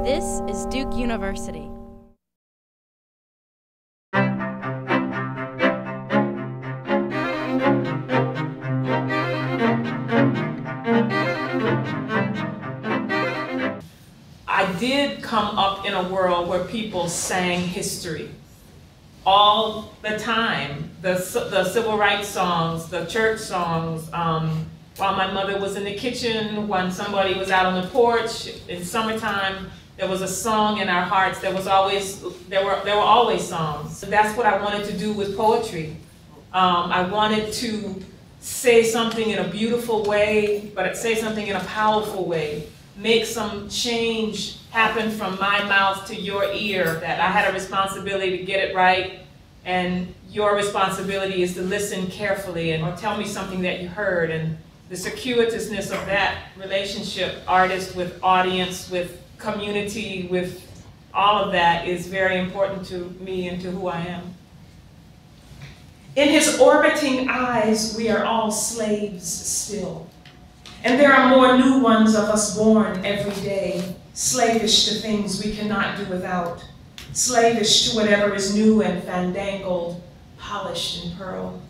This is Duke University. I did come up in a world where people sang history all the time. The civil rights songs, the church songs, while my mother was in the kitchen, when somebody was out on the porch in summertime, there was a song in our hearts. There were always songs. That's what I wanted to do with poetry. I wanted to say something in a beautiful way, but say something in a powerful way. Make some change happen from my mouth to your ear, that I had a responsibility to get it right, and your responsibility is to listen carefully or tell me something that you heard. And the circuitousness of that relationship, artist with audience, with community, with all of that is very important to me and to who I am. In his orbiting eyes, we are all slaves still. And there are more new ones of us born every day, slavish to things we cannot do without, slavish to whatever is new and fandangled, polished and pearl.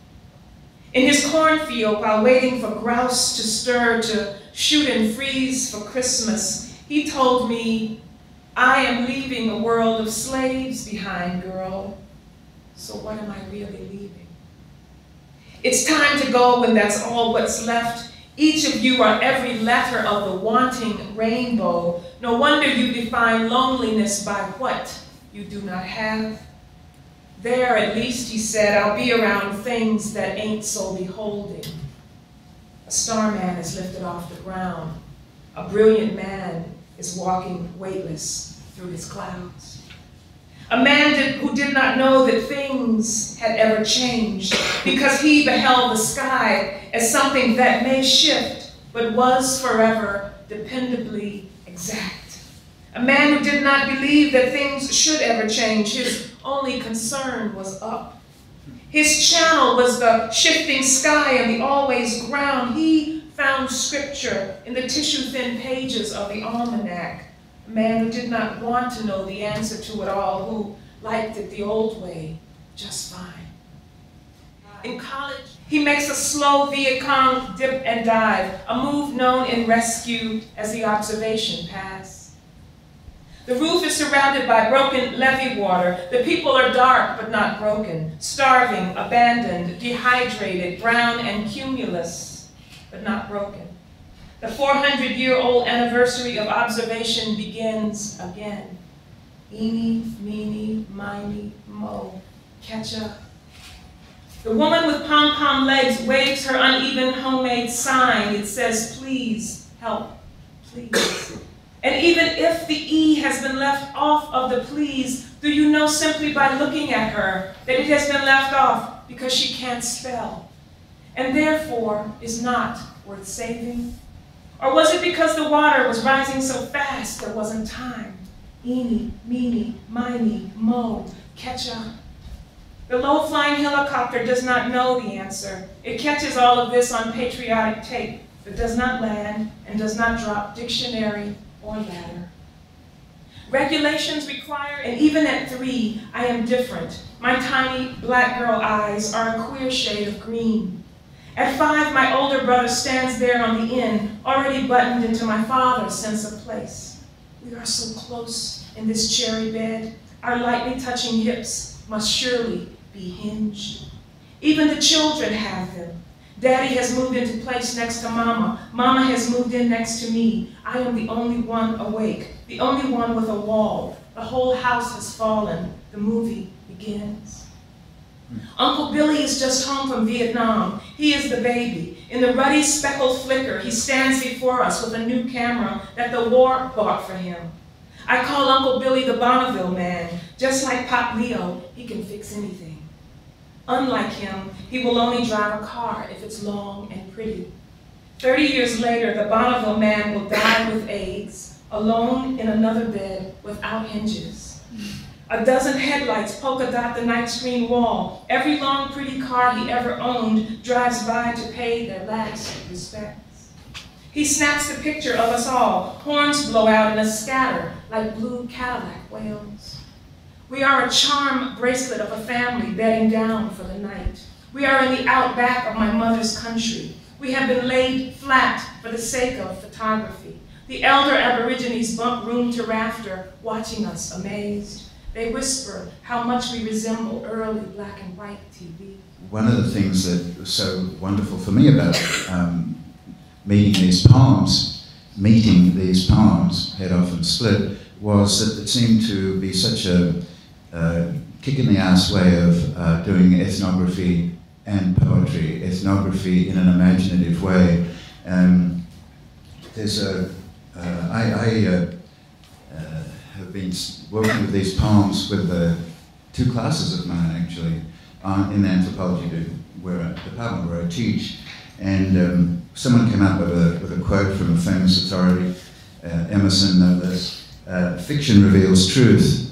In his cornfield, while waiting for grouse to stir, to shoot and freeze for Christmas, he told me, I am leaving a world of slaves behind, girl. So what am I really leaving? It's time to go when that's all what's left. Each of you are every letter of the wanting rainbow. No wonder you define loneliness by what you do not have. There, at least, he said, I'll be around things that ain't so beholding. A starman is lifted off the ground. A brilliant man is walking weightless through his clouds. A man who did not know that things had ever changed, because he beheld the sky as something that may shift, but was forever dependably exact. A man who did not believe that things should ever change. His only concern was up. His channel was the shifting sky and the always ground. He found scripture in the tissue-thin pages of the almanac. A man who did not want to know the answer to it all, who liked it the old way, just fine. In college, he makes a slow Viet Cong dip and dive, a move known in rescue as the observation pass. The roof is surrounded by broken levee water. The people are dark but not broken, starving, abandoned, dehydrated, brown and cumulus, but not broken. The 400-year-old anniversary of observation begins again. Eeny, meeny, miny, mo, catch up. The woman with pom-pom legs waves her uneven homemade sign. It says, please, help, please. And even if the E has been left off of the please, do you know simply by looking at her that it has been left off because she can't spell, and therefore is not worth saving? Or was it because the water was rising so fast there wasn't time? Eeny, meeny, miny, mo, catch up. The low-flying helicopter does not know the answer. It catches all of this on patriotic tape, but does not land and does not drop dictionary or ladder. Regulations require, and even at 3, I am different. My tiny black girl eyes are a queer shade of green. At 5, my older brother stands there on the end, already buttoned into my father's sense of place. We are so close in this cherry bed. Our lightly touching hips must surely be hinged. Even the children have them. Daddy has moved into place next to Mama. Mama has moved in next to me. I am the only one awake, the only one with a wall. The whole house has fallen. The movie begins. Uncle Billy is just home from Vietnam. He is the baby. In the ruddy speckled flicker, he stands before us with a new camera that the war bought for him. I call Uncle Billy the Bonneville man. Just like Pop Leo, he can fix anything. Unlike him, he will only drive a car if it's long and pretty. 30 years later, the Bonneville man will die with AIDS, alone in another bed without hinges. A dozen headlights polka dot the night screen wall. Every long, pretty car he ever owned drives by to pay their last respects. He snaps the picture of us all. Horns blow out in a scatter like blue Cadillac whales. We are a charm bracelet of a family bedding down for the night. We are in the outback of my mother's country. We have been laid flat for the sake of photography. The elder Aborigines bump room to rafter, watching us amazed. They whisper how much we resemble early black and white TV. One of the things that was so wonderful for me about meeting these poems, Head Off and Split, was that it seemed to be such a kick in the ass way of doing ethnography and poetry, ethnography in an imaginative way. I have been working with these poems with two classes of mine, actually, in anthropology, the department where I teach. And someone came up with a quote from a famous authority, Emerson, that fiction reveals truth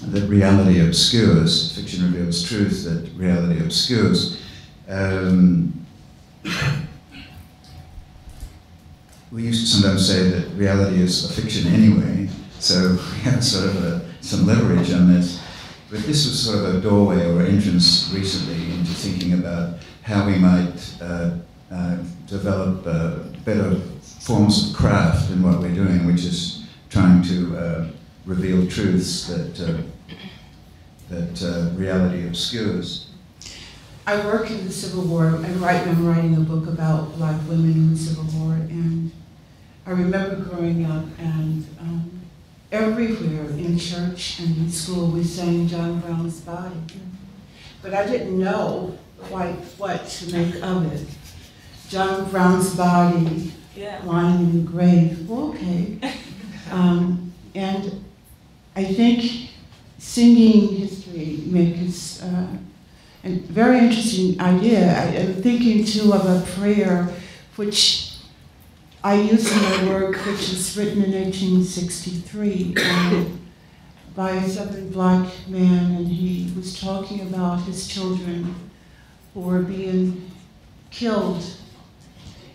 that reality obscures. Fiction reveals truth that reality obscures. We used to sometimes say that reality is a fiction anyway, so we have sort of some leverage on this. But this was sort of a doorway or entrance recently into thinking about how we might develop better forms of craft in what we're doing, which is trying to reveal truths that reality obscures. I work in the Civil War. I'm writing a book about Black women in the Civil War, and I remember growing up and everywhere in church and in school we sang John Brown's Body, but I didn't know quite what to make of it. John Brown's body, lying in the grave. Well, okay. And I think singing history makes a very interesting idea. I'm thinking too of a prayer which I use in my work, which was written in 1863 by a Southern Black man, and he was talking about his children who were being killed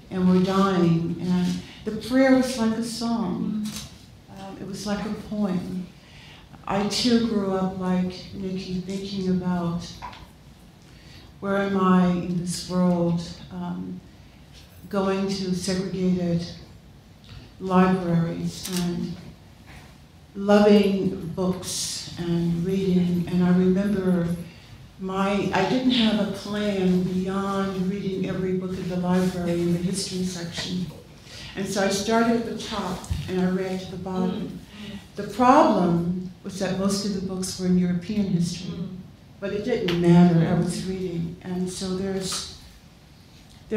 and were dying, and the prayer was like a song. It was like a poem. I too grew up like Nikkey, thinking about where am I in this world, going to segregated libraries and loving books and reading. And I remember I didn't have a plan beyond reading every book in the library in the history section. And so I started at the top and I read to the bottom. The problem was that most of the books were in European history, but it didn't matter, I was reading. And so there's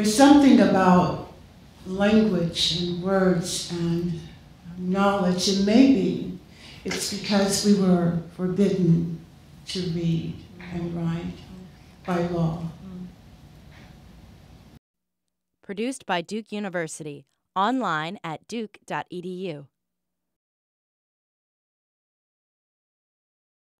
something about language and words and knowledge, and maybe it's because we were forbidden to read and write by law. Produced by Duke University, online at duke.edu.